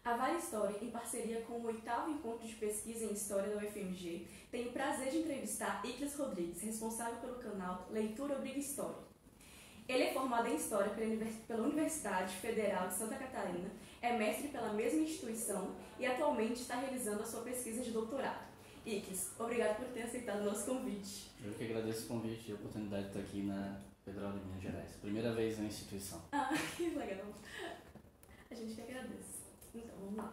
A Vale História, em parceria com o 8º Encontro de Pesquisa em História da UFMG, tem o prazer de entrevistar Iclis Rodrigues, responsável pelo canal Leitura Obriga História. Ele é formado em História pela Universidade Federal de Santa Catarina, é mestre pela mesma instituição e atualmente está realizando a sua pesquisa de doutorado. Iclis, obrigado por ter aceitado o nosso convite. Eu que agradeço o convite e a oportunidade de estar aqui na Federal de Minas Gerais. Primeira vez na instituição. Ah, que legal. A gente que agradece. Então, vamos lá.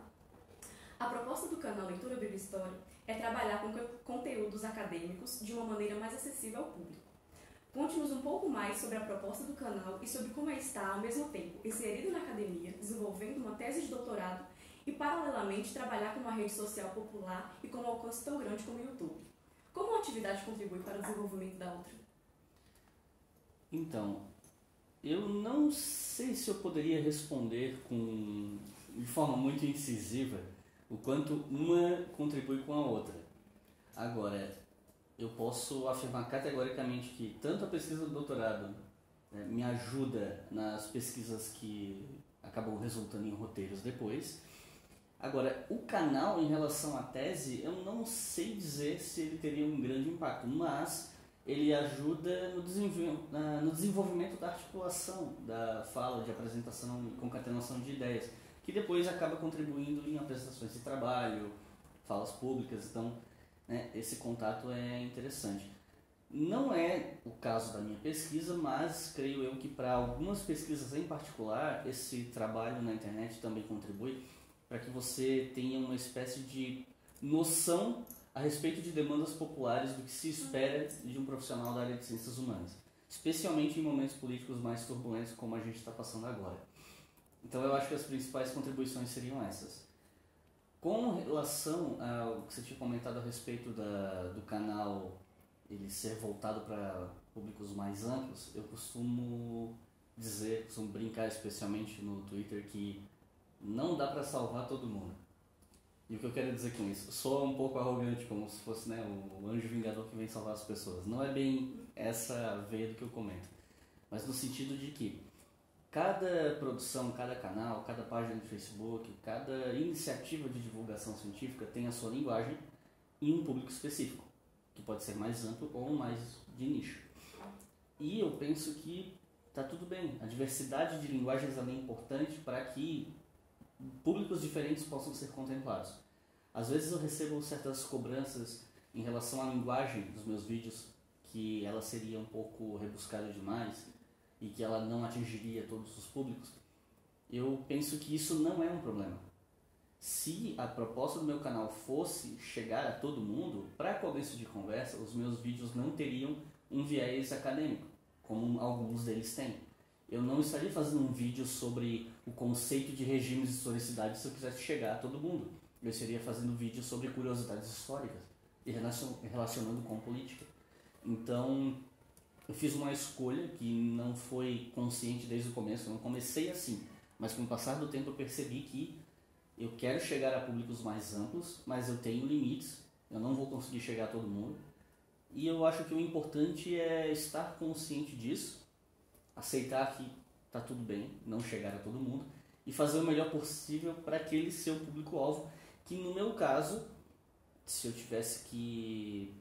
A proposta do canal Leitura Obriga História é trabalhar com conteúdos acadêmicos de uma maneira mais acessível ao público. Conte-nos um pouco mais sobre a proposta do canal e sobre como está, ao mesmo tempo, inserido na academia, desenvolvendo uma tese de doutorado e, paralelamente, trabalhar com uma rede social popular e com um alcance tão grande como o YouTube. Como uma atividade contribui para o desenvolvimento da outra? Então, eu não sei se eu poderia responder de forma muito incisiva o quanto uma contribui com a outra. Agora, eu posso afirmar categoricamente que tanto a pesquisa do doutorado me ajuda nas pesquisas que acabam resultando em roteiros depois. Agora, o canal em relação à tese, eu não sei dizer se ele teria um grande impacto, mas ele ajuda no desenvolvimento da articulação, da fala, de apresentação e concatenação de ideias, que depois acaba contribuindo em apresentações de trabalho, falas públicas. Então, esse contato é interessante. Não é o caso da minha pesquisa, mas creio eu que para algumas pesquisas em particular, esse trabalho na internet também contribui para que você tenha uma espécie de noção a respeito de demandas populares do que se espera de um profissional da área de ciências humanas, especialmente em momentos políticos mais turbulentos como a gente está passando agora. Então eu acho que as principais contribuições seriam essas. Com relação ao que você tinha comentado a respeito do canal ele ser voltado para públicos mais amplos, eu costumo brincar especialmente no Twitter que não dá para salvar todo mundo. E o que eu quero dizer com isso? Soa um pouco arrogante, como se fosse o anjo vingador que vem salvar as pessoas. Não é bem essa veia do que eu comento, mas no sentido de que cada produção, cada canal, cada página do Facebook, cada iniciativa de divulgação científica tem a sua linguagem e um público específico, que pode ser mais amplo ou mais de nicho. E eu penso que está tudo bem. A diversidade de linguagens é importante para que públicos diferentes possam ser contemplados. Às vezes eu recebo certas cobranças em relação à linguagem dos meus vídeos, que ela seria um pouco rebuscada demais e que ela não atingiria todos os públicos. Eu penso que isso não é um problema. Se a proposta do meu canal fosse chegar a todo mundo, para começo de conversa, os meus vídeos não teriam um viés acadêmico, como alguns deles têm. Eu não estaria fazendo um vídeo sobre o conceito de regimes de historicidade se eu quisesse chegar a todo mundo. Eu estaria fazendo um vídeo sobre curiosidades históricas e relacionando com política. Então, eu fiz uma escolha que não foi consciente desde o começo, eu não comecei assim. Mas com o passar do tempo eu percebi que eu quero chegar a públicos mais amplos, mas eu tenho limites, eu não vou conseguir chegar a todo mundo. E eu acho que o importante é estar consciente disso, aceitar que está tudo bem, não chegar a todo mundo, e fazer o melhor possível para aquele seu público-alvo, que no meu caso, se eu tivesse que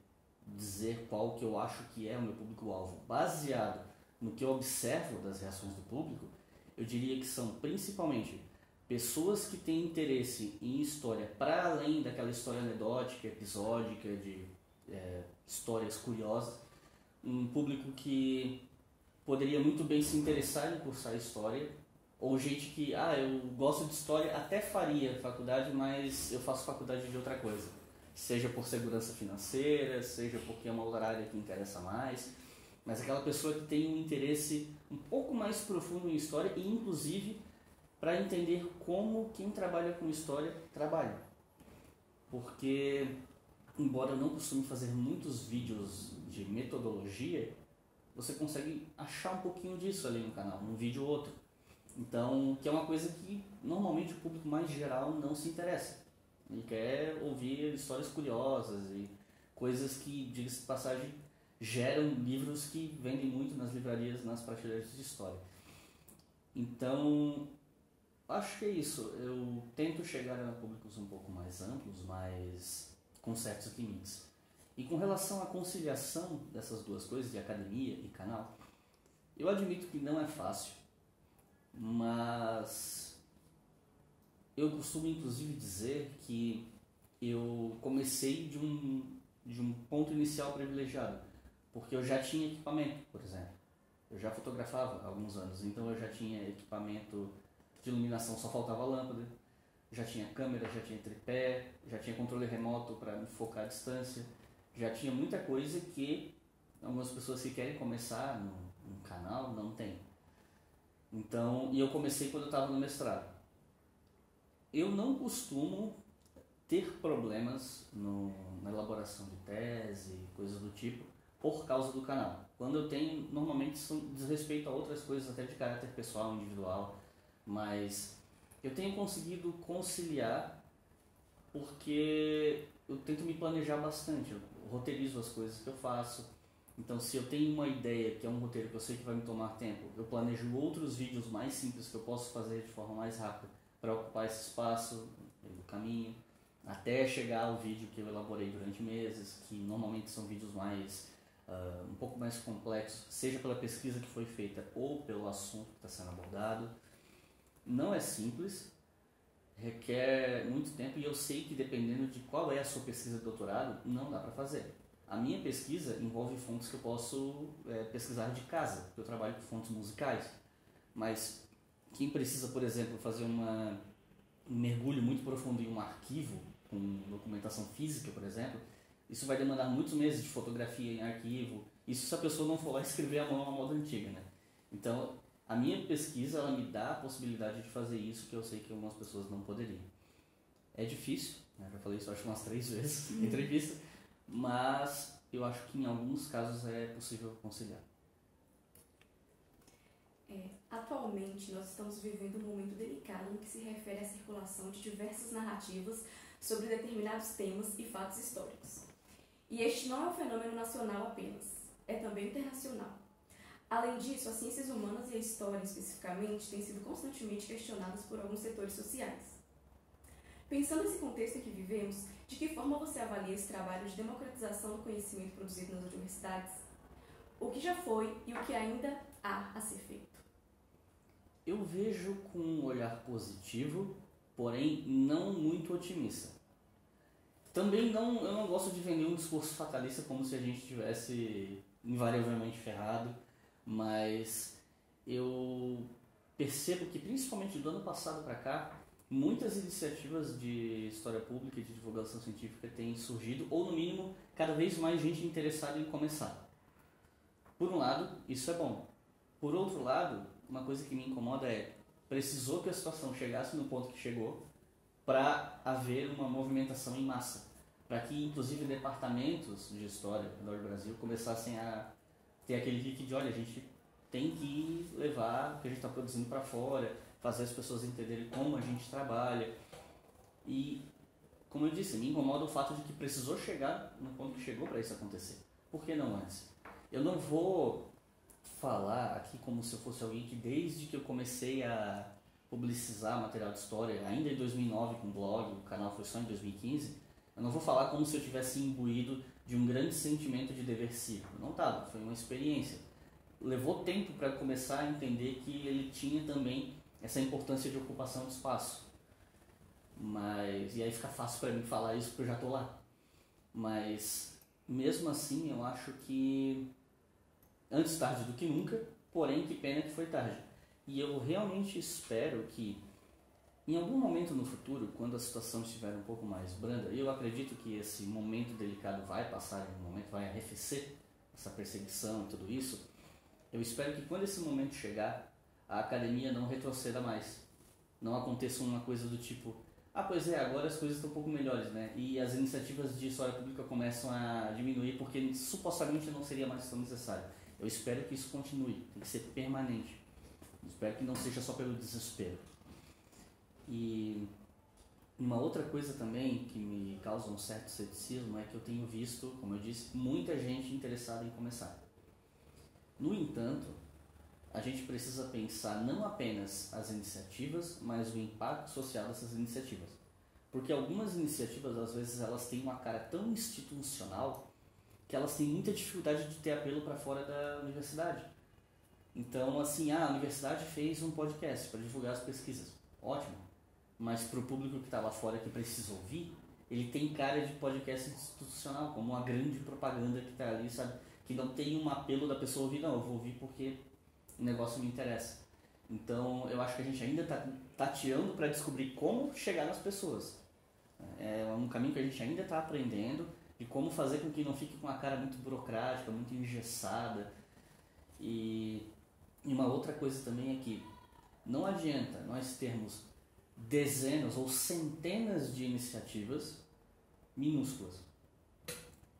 dizer qual que eu acho que é o meu público-alvo, baseado no que eu observo das reações do público, eu diria que são principalmente pessoas que têm interesse em história para além daquela história anedótica, episódica, de histórias curiosas, um público que poderia muito bem se interessar em cursar história, ou gente que, eu gosto de história, até faria faculdade, mas eu faço faculdade de outra coisa. Seja por segurança financeira, seja porque é uma outra área que interessa mais, mas aquela pessoa que tem um interesse um pouco mais profundo em história e, inclusive, para entender como quem trabalha com história trabalha. Porque, embora eu não costume fazer muitos vídeos de metodologia, você consegue achar um pouquinho disso ali no canal, um vídeo ou outro. Então, que é uma coisa que normalmente o público mais geral não se interessa. Ele quer ouvir histórias curiosas e coisas que, diga-se de passagem, geram livros que vendem muito nas livrarias, nas prateleiras de história. Então, Acho que é isso. Eu tento chegar a públicos um pouco mais amplos, mas com certos limites. E com relação à conciliação dessas duas coisas, de academia e canal, eu admito que não é fácil, mas eu costumo inclusive dizer que eu comecei de um ponto inicial privilegiado, porque eu já tinha equipamento, por exemplo. Eu já fotografava há alguns anos, então eu já tinha equipamento de iluminação, só faltava lâmpada, já tinha câmera, já tinha tripé, já tinha controle remoto para me focar à distância, já tinha muita coisa que algumas pessoas que querem começar no canal não tem. Então, e eu comecei quando eu estava no mestrado. Eu não costumo ter problemas na elaboração de tese, coisas do tipo, por causa do canal. Quando eu tenho, normalmente diz respeito a outras coisas, até de caráter pessoal, individual, mas eu tenho conseguido conciliar porque eu tento me planejar bastante, eu roteirizo as coisas que eu faço. Então, se eu tenho uma ideia que é um roteiro que eu sei que vai me tomar tempo, eu planejo outros vídeos mais simples que eu posso fazer de forma mais rápida para ocupar esse espaço do caminho, até chegar ao vídeo que eu elaborei durante meses, que normalmente são vídeos mais um pouco mais complexos, seja pela pesquisa que foi feita ou pelo assunto que está sendo abordado. Não é simples, requer muito tempo, e eu sei que dependendo de qual é a sua pesquisa de doutorado, não dá para fazer. A minha pesquisa envolve fontes que eu posso pesquisar de casa, porque eu trabalho com fontes musicais, mas quem precisa, por exemplo, fazer um mergulho muito profundo em um arquivo, com documentação física, por exemplo, isso vai demandar muitos meses de fotografia em arquivo, isso se a pessoa não for lá escrever à mão à moda antiga, né? Então, a minha pesquisa, ela me dá a possibilidade de fazer isso que eu sei que algumas pessoas não poderiam. É difícil, né? Já falei isso acho umas 3 vezes em entrevista, mas eu acho que em alguns casos é possível conciliar. Atualmente, nós estamos vivendo um momento delicado no que se refere à circulação de diversas narrativas sobre determinados temas e fatos históricos. E este não é um fenômeno nacional apenas, é também internacional. Além disso, as ciências humanas e a história, especificamente, têm sido constantemente questionadas por alguns setores sociais. Pensando nesse contexto em que vivemos, de que forma você avalia esse trabalho de democratização do conhecimento produzido nas universidades? O que já foi e o que ainda há a ser feito? Eu vejo com um olhar positivo, porém não muito otimista. Também eu não gosto de vender um discurso fatalista como se a gente tivesse invariavelmente ferrado, mas eu percebo que principalmente do ano passado para cá, muitas iniciativas de história pública e de divulgação científica têm surgido, ou no mínimo, cada vez mais gente interessada em começar. Por um lado, isso é bom. Por outro lado, uma coisa que me incomoda é, precisou que a situação chegasse no ponto que chegou para haver uma movimentação em massa, para que inclusive departamentos de história do Brasil começassem a ter aquele clique de, olha, a gente tem que levar o que a gente está produzindo para fora, fazer as pessoas entenderem como a gente trabalha. E, como eu disse, me incomoda o fato de que precisou chegar no ponto que chegou para isso acontecer. Por que não antes? Eu não vou falar aqui como se eu fosse alguém que desde que eu comecei a publicizar material de história, ainda em 2009 com o blog, o canal foi só em 2015, eu não vou falar como se eu tivesse imbuído de um grande sentimento de dever cívico. Não estava, foi uma experiência. Levou tempo para começar a entender que ele tinha também essa importância de ocupação de espaço. E aí fica fácil para mim falar isso porque eu já estou lá. Mas, mesmo assim, eu acho que antes tarde do que nunca, porém que pena que foi tarde. E eu realmente espero que em algum momento no futuro, quando a situação estiver um pouco mais branda, e eu acredito que esse momento delicado vai passar, em algum momento vai arrefecer essa perseguição e tudo isso, eu espero que quando esse momento chegar, a academia não retroceda mais. Não aconteça uma coisa do tipo, pois é, agora as coisas estão um pouco melhores, né? E as iniciativas de história pública começam a diminuir porque supostamente não seria mais tão necessário. Eu espero que isso continue, tem que ser permanente. Eu espero que não seja só pelo desespero. E uma outra coisa também que me causa um certo ceticismo é que eu tenho visto, como eu disse, muita gente interessada em começar. No entanto, a gente precisa pensar não apenas as iniciativas, mas o impacto social dessas iniciativas. Porque algumas iniciativas, às vezes, elas têm uma cara tão institucional que elas têm muita dificuldade de ter apelo para fora da universidade. Então, assim, a universidade fez um podcast para divulgar as pesquisas. Ótimo. Mas para o público que está lá fora que precisa ouvir, ele tem cara de podcast institucional, como uma grande propaganda que está ali, sabe? Que não tem um apelo da pessoa ouvir, não, eu vou ouvir porque o negócio me interessa. Então, eu acho que a gente ainda está tateando para descobrir como chegar nas pessoas. É um caminho que a gente ainda está aprendendo de como fazer com que não fique com uma cara muito burocrática, muito engessada. E uma outra coisa também é que não adianta nós termos dezenas ou centenas de iniciativas minúsculas.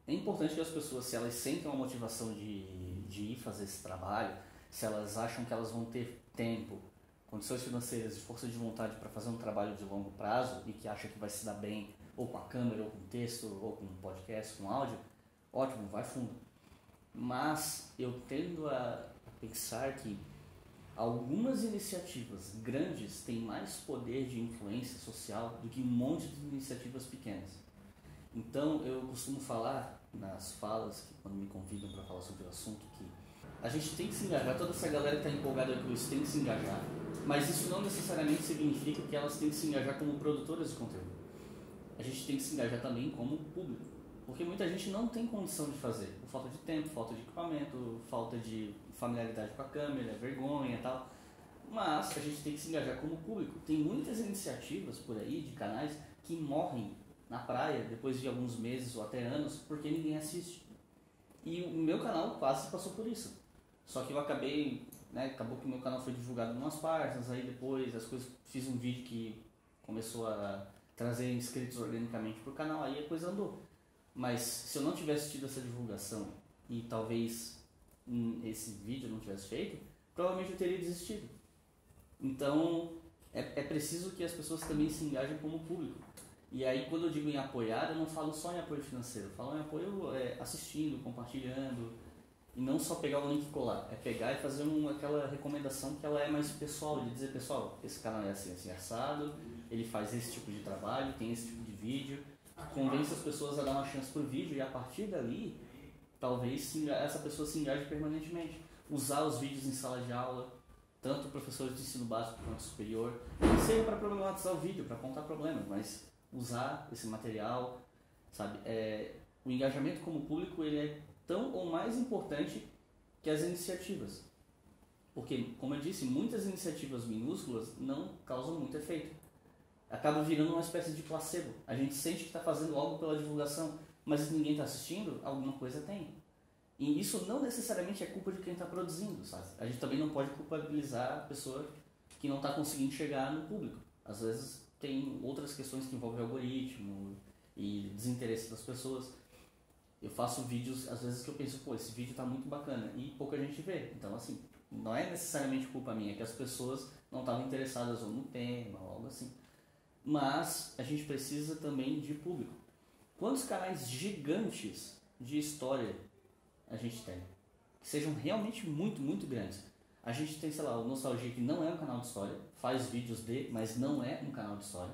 É importante que as pessoas, se elas sentem uma motivação de ir fazer esse trabalho, se elas acham que elas vão ter tempo, condições financeiras e força de vontade para fazer um trabalho de longo prazo e que acha que vai se dar bem ou com a câmera, ou com texto, ou com podcast, com áudio, ótimo, vai fundo. Mas eu tendo a pensar que algumas iniciativas grandes têm mais poder de influência social do que um monte de iniciativas pequenas. Então eu costumo falar nas falas, que quando me convidam para falar sobre o assunto, que a gente tem que se engajar, toda essa galera que está empolgada com isso tem que se engajar, mas isso não necessariamente significa que elas têm que se engajar como produtoras de conteúdo. A gente tem que se engajar também como público, porque muita gente não tem condição de fazer, por falta de tempo, falta de equipamento, falta de familiaridade com a câmera, vergonha e tal, mas a gente tem que se engajar como público. Tem muitas iniciativas por aí, de canais, que morrem na praia depois de alguns meses ou até anos, porque ninguém assiste. E o meu canal quase passou por isso. Só que eu acabei, acabou que o meu canal foi divulgado em umas páginas, aí depois as coisas, fiz um vídeo que começou a trazer inscritos organicamente pro canal, aí a coisa andou. Mas se eu não tivesse tido essa divulgação e talvez esse vídeo eu não tivesse feito, provavelmente eu teria desistido. Então é preciso que as pessoas também se engajem como público. E aí quando eu digo em apoiar, eu não falo só em apoio financeiro, eu falo em apoio assistindo, compartilhando, e não só pegar o link e colar, é pegar e fazer aquela recomendação que ela é mais pessoal, de dizer, pessoal, esse canal é assim, assim, assado, ele faz esse tipo de trabalho, tem esse tipo de vídeo, convence as pessoas a dar uma chance pro vídeo e a partir dali, talvez essa pessoa se engaje permanentemente. Usar os vídeos em sala de aula, tanto professores de ensino básico quanto superior, não seja para problematizar o vídeo, para apontar problemas, mas usar esse material, sabe? O engajamento como público ele é tão ou mais importante que as iniciativas. Porque, como eu disse, muitas iniciativas minúsculas não causam muito efeito. Acaba virando uma espécie de placebo. A gente sente que está fazendo algo pela divulgação, mas se ninguém está assistindo, alguma coisa tem. E isso não necessariamente é culpa de quem está produzindo, sabe? A gente também não pode culpabilizar a pessoa que não está conseguindo chegar no público. Às vezes tem outras questões que envolvem algoritmo e desinteresse das pessoas. Eu faço vídeos, às vezes, que eu penso, pô, esse vídeo está muito bacana e pouca gente vê. Então, assim, não é necessariamente culpa minha, é que as pessoas não estavam interessadas ou no tema ou algo assim. Mas a gente precisa também de público. Quantos canais gigantes de história a gente tem? Que sejam realmente muito, muito grandes. A gente tem, sei lá, o Nostalgia, que não é um canal de história, faz vídeos mas não é um canal de história.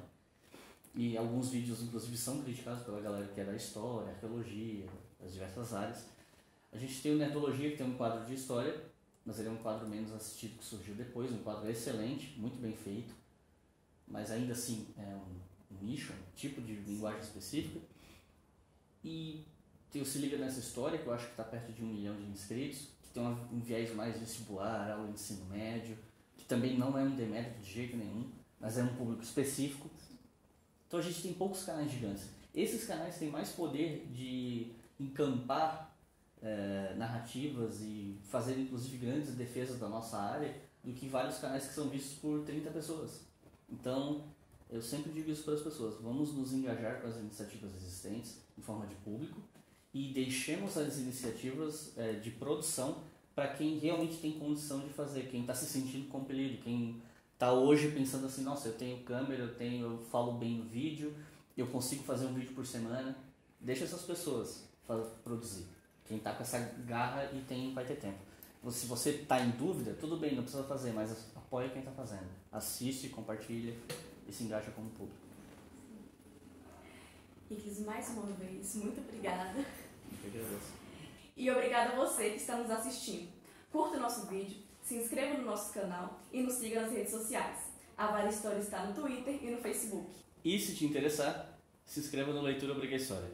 E alguns vídeos, inclusive, são criticados pela galera que é da história, arqueologia, das diversas áreas. A gente tem o Nerdologia, que tem um quadro de história, mas ele é um quadro menos assistido que surgiu depois, um quadro excelente, muito bem feito, mas ainda assim é um nicho, um tipo de linguagem específica. E tem o Se Liga Nessa História, que eu acho que está perto de 1 milhão de inscritos, que tem um viés mais vestibular, aula de ensino médio, que também não é um demérito de jeito nenhum, mas é um público específico. Então a gente tem poucos canais gigantes. Esses canais têm mais poder de encampar narrativas e fazer inclusive grandes defesas da nossa área do que vários canais que são vistos por 30 pessoas. Então eu sempre digo isso para as pessoas, vamos nos engajar com as iniciativas existentes em forma de público e deixemos as iniciativas de produção para quem realmente tem condição de fazer, quem está se sentindo compelido, quem está hoje pensando assim, nossa, eu tenho câmera, eu falo bem no vídeo, eu consigo fazer um vídeo por semana. Deixa essas pessoas produzir. Quem está com essa garra e vai ter tempo. Se você está em dúvida, tudo bem, não precisa fazer, mas apoia quem está fazendo. Assiste, compartilha e se engaja com o público. Iclis, mais uma vez, muito obrigada. Eu que agradeço. E obrigada a você que está nos assistindo. Curta o nosso vídeo, se inscreva no nosso canal e nos siga nas redes sociais. A Vale História está no Twitter e no Facebook. E se te interessar, se inscreva no Leitura Obrigatória.